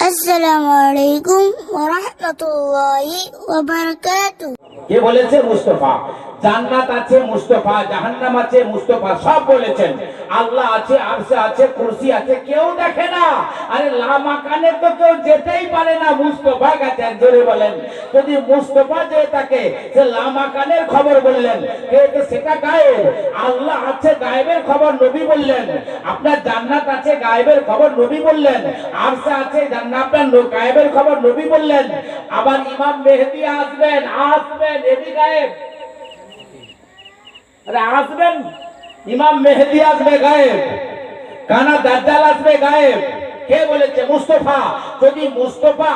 আসসালামু আলাইকুম ওয়া রাহমাতুল্লাহি ওয়া বারাকাতুহু। কে বলেছে? মুস্তাফা। জান্নাত আছে মুস্তাফা, জাহান্নাম আছে মুস্তাফা, সব বলেছেন। আল্লাহ আছে, আরশে আছে, কুরসি আছে, কেউ দেখে না। আরে লামাকানে তো কেউ যেতেই পারে না, মুস্তাফা গেছেন। জোরে বলেন। যদি মুস্তাফা যে থাকে, সে লামাকানের খবর বললেন, তো সেটা গায়েব। আল্লাহ আছে, গায়েবের খবর নবী বললেন। আপনার জান্নাত আছে, গায়েবের খবর নবী বললেন। আরশে আছে, আপনার গায়েবের খবর নবী বললেন। আবার ইমাম মেহেদী আসবেন, নবী গায়েব। আরে আসবেন, ইমাম মেহেদী আসবে গায়েব, কানা দাজ্জাল আসবে গায়েব। কে বলেছে? মুস্তাফা। যদি মুস্তাফা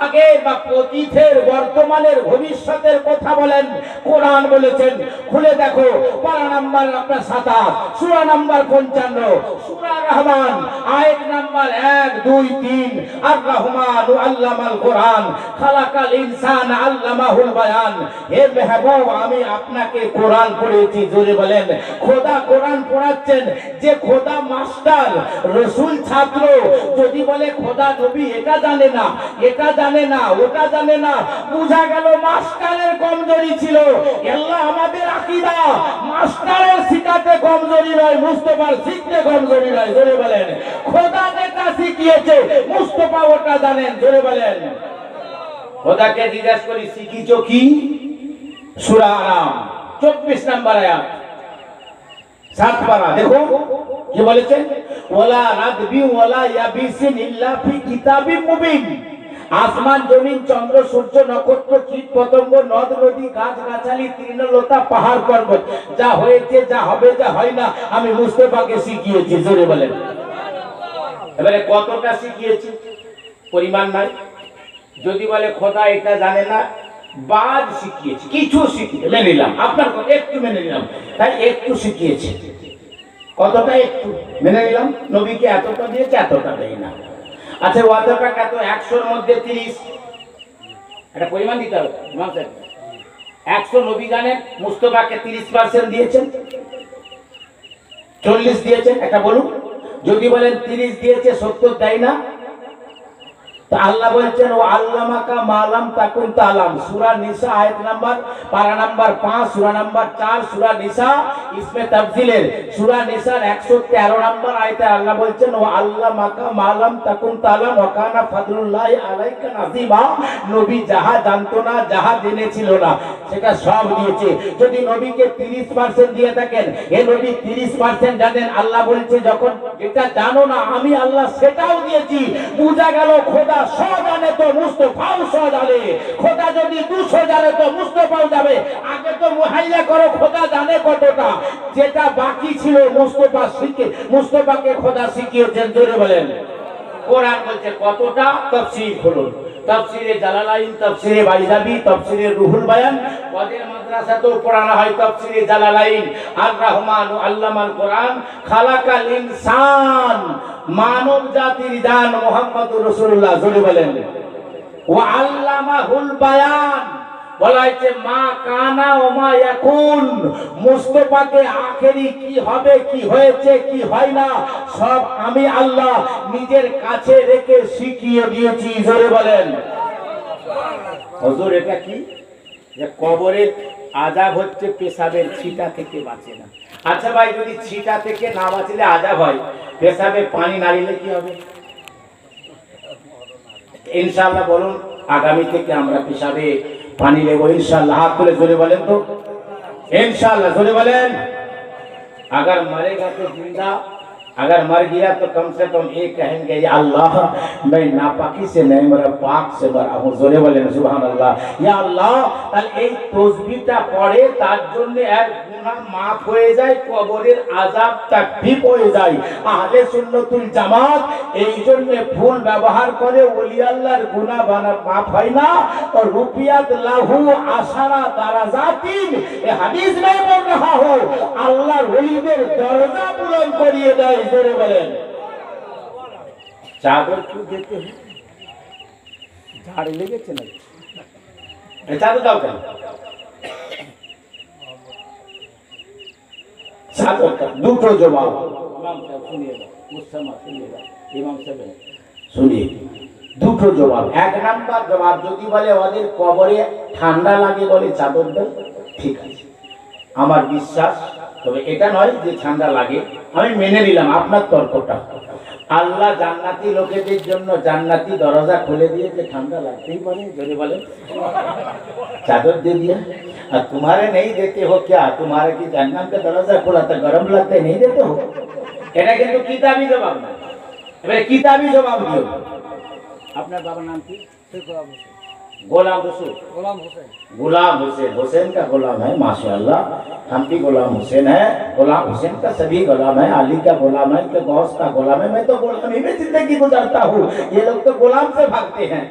আগে বা অতীতের, বর্তমানের, ভবিষ্যতের কথা বলেন, কোরআন বলেছেন। খুলে দেখো, পারা নাম্বার আপনার 27, সূরা নাম্বার 55, সূরা রহমান, আয়াত নাম্বার 1, 2, 3। আর রহমান আল্লামাল কোরআন, খালাকাল ইনসান আল্লামাহুল বায়ান। হে মেহবুব, আমি আপনাকে কোরআন পড়িয়েছি। জোরে বলেন। খোদা কোরআন পড়াচ্ছেন। যে খোদা মাস্টার, রাসূল ছাত্র, যদি বলে খোদা নবী এটা জানে না, এটা জানে না, ওটা জানে না, বুঝা গেল মাস্টারের কমজোরি ছিল। আল্লাহ আমাদের আকীদা, মাস্টারের শিখাতে কমজোরি নয়, মুস্তাফার শিখতে কমজোরি নয়। জোরে বলেন। খোদা যেটা শিখিয়েছে, মুস্তাফা ওটা জানেন। জোরে বলেন। খোদাকে জিজ্ঞাসা করি, শিখিছো কি? সূরা আনাম 24 নম্বর আয়াত, 7 পারা। দেখো কি বলেছেন? ওয়ালা রাদবি ওয়ালা ইয়াবিসিন ইল্লা ফি কিতাবিম মুবিন। আসমান, জমিন, চন্দ্র, সূর্য, নক্ষত্র, কীট পতঙ্গ, নদ নদী, গাছ গাছালি, তৃণলতা, পাহাড় পর্বত, যা হয়েছে, যা হবে, যা হয় না, আমি মুস্তাফাকে শিখিয়েছি। জোরে বলেন। এবারে কতটা শিখিয়েছি? পরিমাণ নাই। যদি বলে খোদা এটা জানে না, বাদ শিখিয়েছি, কিছু শিখিয়ে মেনে নিলাম, আপনার কথা একটু মেনে নিলাম, তাই একটু শিখিয়েছি। কতটা? একটু মেনে নিলাম। নবীকে এতটা দিয়েছে, এতটা দেয় না। আচ্ছা, অতটা কত? 100-র মধ্যে 30, একটা পরিমাণ দিতে হবে। 100 নবী জানেন, মুস্তাফাকে 30% দিয়েছেন, 40 দিয়েছেন। একটা বলুন, যদি বলেন 30 দিয়েছে, 70 দেয় না। আল্লাহ বলছেন, ও আল্লামাকা মালাম তাকুন তালাম। সূরা নিসা আয়াত নাম্বার, পারা নাম্বার 5, সূরা নাম্বার 4, সূরা নিসা ইসমে তাফজিলের সূরা নিসার 113 নম্বর আয়াতে আল্লাহ বলছেন, ও আল্লামাকা মালাম তাকুন তালাম ওয়া কানা ফাদলুল্লাহি আলাইকা নাযিমা। নবী যাহা জানতো না, যাহা জেনেছিল না, সেটা সব দিয়েছে। যদি নবীকে 30% দিয়ে থাকেন, এ নবী 30% জানেন। আল্লাহ বলছে, যখন যেটা জানো না, আমি আল্লাহ সেটাও দিয়েছি। বুঝা গেল, খোদা 100 জানে তো মুস্তাফাও 100 জানে। খোদা যদি 200 জানে তো মুস্তাফাও যাবে। আগে তো মুহাইয়া করো, খোদা জানে কতটা। যেটা বাকি ছিল মুস্তাফাকে খোদা শিখিয়েছেন। জোরে বলেন। কোরআন বলছে কতটা? তাফসীর খুলুন। তাফসীরে জালালাইন, তাফসীরে বাইজাবি, তাফসীরে রুহুল বায়ান, ওদের মাদ্রাসাতেও পড়ানো হয় তাফসীরে জালালাইন। আর রহমান আল্লামাল কোরআন, খালাকাল ইনসান, মানব জাতির জান মুহাম্মদুর রাসূলুল্লাহ। জোরে বলেন। ওয়া আল্লামাহুল বায়ান, বলা হয়েছে মা কানা ও মা ইয়াকুন। মুস্তাফাকে আখেরি কি হবে, কি হয়েছে, কি হয় না, সব আমি আল্লাহ নিজের কাছে রেখে শিখিয়ে দিয়েছি। জোরে বলেন। হুজুর, এটা কি? যে কবরের আযাব হচ্ছে পেশাবের ছিটা থেকে বাঁচে না। আচ্ছা ভাই, যদি ছিটা থেকে না বাঁচলে আযাব হয়, পেশাবে পানি নাড়িলে কি হবে? ইনশাআল্লাহ বলুন, আগামী থেকে আমরা পেশাবে পানি लेबो इंशाल्लाह। हाथ खोले जोरे बोलें तो इंशाल्लाह, जोरे बोलें। अगर मरेगा तो जिंदा, अगर मर गया तो कम से कम ये कहेंगे, या अल्लाह मैं नापाकी से नहीं मरा, पाक से मरा हूँ। जोरे बोलें सुभान अल्लाह। या अल्लाह, তাহলে এই তাসবিহটা পড়ে তার জন্য এর গুনাহ maaf হয়ে যায়, কবরের আযাব তাকফীর হয়ে যায়। আহলে সুন্নাতুল জামাত এই জন্য ফুল ব্যবহার করে, ওলি আল্লাহর গুনাহ maaf হয় না। और रुपियात लाहू आशारा दाराजातिन, ये हदीस में बोल रहा हो, अल्लाह वलीদের দরজা বুলন্দ করিয়ে দেয়। জোরে বলেন। চাদর क्यों देते हैं? ঝাড় লেগেছে না? এই চাদর দাও কেন? চাদর দুটো জবাব। ইমাম সাহেব শুনিয়ে দাও, মুসলমান শুনিয়ে দাও, ইমাম সাহেব শুনিয়ে দুটো জবাব। এক নাম্বার জবাব, যদি বলে ওদের কবরে ঠান্ডা লাগে বলে চাদর দেন, ঠিক আছে, আমার বিশ্বাস, তবে এটা নয় যে ঠান্ডা লাগে, আমি মেনে নিলাম আপনার তর্কটা। আল্লাহ জান্নাতি লোকেদের জন্য জান্নাতি দরজা খুলে দিয়েছে, ঠান্ডা লাগতেই পারে, যদি বলে चादर दे दिया। और तुम्हारे नहीं देते हो क्या, तुम्हारे की जन्नत का दरवाजा खोला था, गरम लगते नहीं देते हो। এটা কিন্তু কিতাবী জবাব না, এবারে কিতাবী জবাব দিও। আপনার বাবার নাম কি? গোলাম রসুল। गुलाम हुसैन, हुसैन का गुलाम है, माशाअल्लाह। हम भी गुलाम हुसैन है, गुलाम हुसैन का सभी गुलाम है, अली का गुलाम है, कि गौस का गुलाम है। मैं तो गुलामी में जिंदगी गुजारता हूँ, ये लोग तो गुलाम से भागते हैं।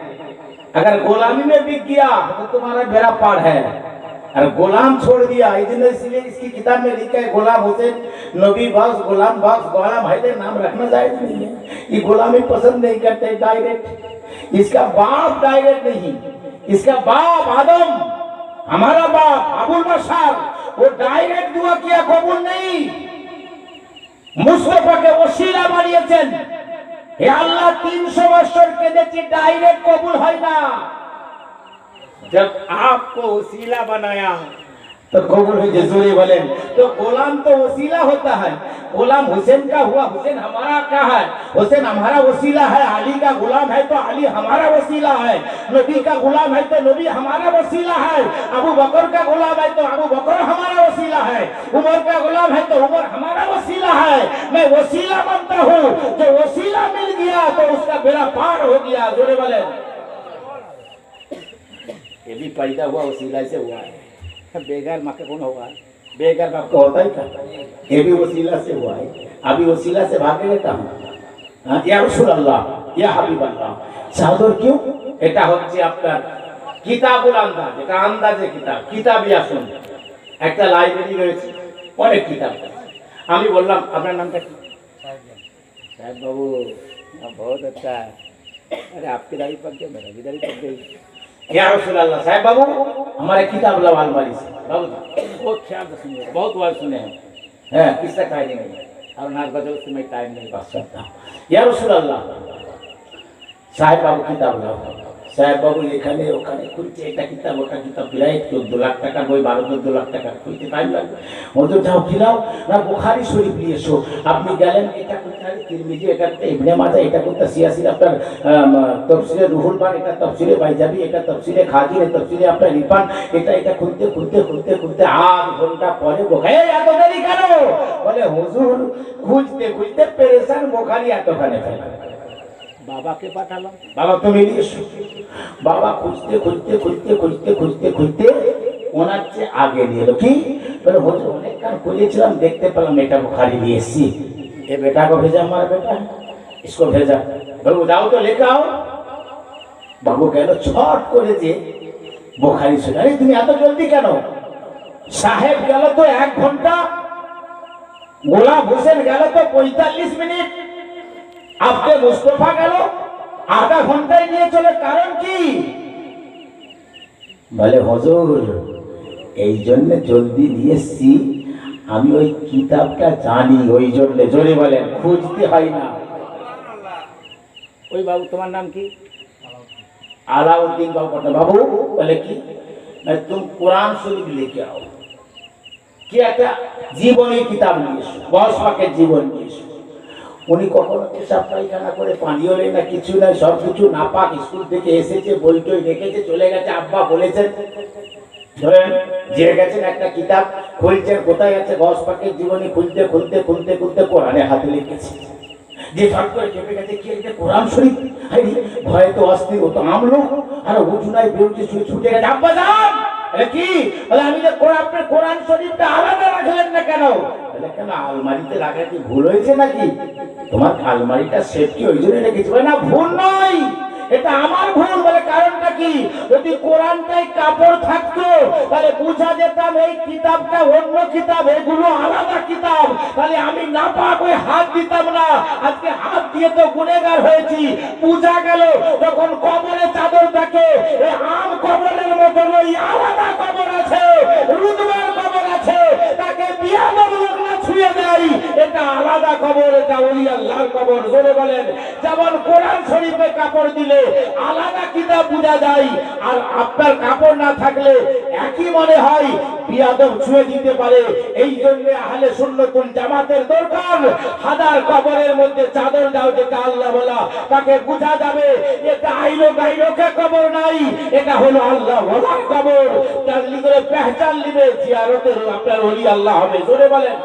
अगर गुलामी में बिक गया तो तुम्हारा बेड़ा पार है, और गुलाम छोड़ दिया, इसलिए इसकी किताब में लिखा है गुलाम हुसैन नबी बख्श, गुलाम बख्श, गुलाम हैदर नाम रखना जायज नहीं है। ये गुलामी पसंद नहीं करते डायरेक्ट, इसका बाप डायरेक्ट नहीं, इसका बाप आदम, हमारा बाप अबुल बशर, वो डायरेक्ट दुआ किया, कबूल नहीं, मुस्तफा के वसीला বানিয়েছেন। হে আল্লাহ 300 বছর কেঁদেছি, ডাইরেক্ট কবুল হয় না। जब आपको वसीला बनाया तो कबूल हुई, जरूरी बोले। तो गुलाम तो वसीला होता है, गुलाम हुसैन का हुआ, हुसैन हमारा क्या है, हुसैन हमारा वसीला है। अली का गुलाम है तो अली हमारा वसीला है, नबी का गुलाम है तो नबी हमारा वसीला है, अबू बकर का गुलाम है तो अबू बकर हमारा वसीला है, उमर का गुलाम है तो उमर हमारा वसीला है। मैं वसीला बनता हूँ, जो वसीला मिल गया तो उसका बेड़ा पार हो गया। जोरे बोले, ये भी पैदा हुआ वसीला से हुआ है, बेगार माँ का कौन होगा, बेगार बाप का होता ही था, ये भी वसीला से हुआ है। अभी वसीला से भागे कहाँ? या रसूल अल्लाह, या हबीब अल्लाह। চাদর क्यों? এটা হচ্ছে আপনার কিতাবুল আন্দাজ, এটা আন্দাজে কিতাব, কিতাবই আসুন। একটা লাইব্রেরি রয়েছে, অনেক কিতাব। আমি বললাম আপনার নামটা কি? साहब बाबू, बहुत अच्छा है। अरे आपकी दाढ़ी पक गई, मेरा भी दाढ़ी पक गई। या रसूल अल्लाह, साहब बाबू हमारे किताब लाओ अलमारी से। बाबू बहुत ख्याल से सुनिए, बहुत बार सुने हैं, किसका टाइम नहीं और नाच बजाओ, उसमें टाइम नहीं पास करता। या रसूल अल्लाह, साहब बाबू किताब लाओ। साहब बाबू এখানে ওখানে খুঁজছে, এটা কিতাব ওটা কিতাব, প্রায় 14 লাখ টাকা বই, 12-14 লাখ টাকা খুঁজতে টাইম লাগবে। ওদের যাও খিলাও না, বুখারী শরীফ নিয়ে এসো। আপনি গেলেন, এটা কোথায় তিরমিজি, এটা ইবনে মাজাহ, এটা কোথায় সিয়াসির আপনার তাফসীরে রুহুল বান, এটা তাফসীরে বাইজাবি, এটা তাফসীরে খাজি, এটা তাফসীরে আপনার রিফান, এটা খুঁজতে খুঁজতে খুঁজতে খুঁজতে 8 ঘন্টা পরে বুখারী, এত দেরি কেন? বলে হুজুর খুঁজতে খুঁজতে পেরেশান, বুখারী এতখানে ফেলা। बाबा के पाঠালাম, বাবা তুমি নিয়ে এসো। বাবা খুঁজতে খুঁজতে খুঁজতে খুঁজতে খুঁজতে খুঁজতে ওনার চেয়ে আগে নিয়ে এলো। কি বলে, হুজুর অনেক কাজ খুঁজেছিলাম, দেখতে পেলাম এটা বুখারী নিয়ে এসেছি। ये बेटा को भेजा, हमारा बेटा इसको भेजा। बाबू जाओ तो लेके आओ। बाबू গেল ছট করে যে বুখারী শুনে। আরে তুমি এত জলদি কেন? সাহেব গেল তো 1 ঘন্টা, গোলাম হোসেন গেল তো 45 মিনিট, आपके मुस्तफा গেল आधा ঘন্টায় নিয়ে চলে, কারণ কি? বলে হুজুর এই জন্য জলদি নিয়ে এসেছি, আমি ওই কিতাবটা জানি, ওই জন্য। জোরে বলেন, খুঁজতে হয় না। ওই বাবু তোমার নাম কি? আলাউদ্দিন বাবু। বাবু বলে কি, तुम कुरान शरीफ लेके आओ। কি একটা জীবনী কিতাব নিয়ে এসো, গস পাকের জীবন নিয়ে এসো। উনি কখনো পেশাব পায়খানা করে পানিও নেই না, কিছু নাই, সব কিছু নাপাক, স্কুল থেকে এসেছে, বই টই রেখেছে, চলে গেছে। আব্বা বলেছেন, ধরেন যে গেছেন, একটা কিতাব খুলছেন, কোথায় আছে গস পাকের জীবনী, খুলতে খুলতে খুলতে খুলতে কোরআনে হাতে লিখেছে। যে ফট করে চেপে গেছে, কি এটা কোরআন শরীফ? ভয়ে তো অস্থির, ও তো আমলো, আর উজুনায় বেরোতে ছুটে গেছে। আব্বা যান, কি বলে, আমি যে আপনার কোরআন শরীফটা আলাদা রাখলেন না কেন? কেন আলমারিতে রাখা কি ভুল হয়েছে নাকি? তোমার আলমারিটা সেফ কি ওই জন্য রেখেছি? না, ভুল নয়, এটা আমার ভুল। বলে কারণটা কি? যদি কোরআনটাই কাপড় থাকতো তাহলে বুঝা যেতাম এই কিতাবটা অন্য কিতাব, এগুলো আলাদা কিতাব, তাহলে আমি নাপাক ওই হাত দিতাম না। আজকে হাত দিয়ে তো গুনেগার হয়েছি। বুঝা গেল যখন কবরে চাদর থাকে, এই আম কবরের মতন ওই আলাদা কবর আছে, রুদবার কবর আছে, তাকে বিয়াদব লোক না ছুঁয়ে ছড়িয়ে দেয়, এটা আলাদা কবর, এটা ওলি আল্লাহর কবর। জোরে বলেন। যেমন কোরআন শরীফে কাপড় দিলে আলাদা কিতাব বোঝা যায়, আর আপনার কাপড় না থাকলে একই মনে হয়, বিয়াদব ছুঁয়ে দিতে পারে। এই জন্য আহলে সুন্নাতুল জামাতের দরকার, হাজার কবরের মধ্যে চাদর দাও, যেটা আল্লাহ বলা, তাকে বোঝা যাবে এটা আইলো গাইলোকে কবর নাই, এটা হলো আল্লাহ বলার কবর। তার লিগে পেহচান নিবে, জিয়ারতের আপনার ওলি আল্লাহ হবে। জোরে বলেন।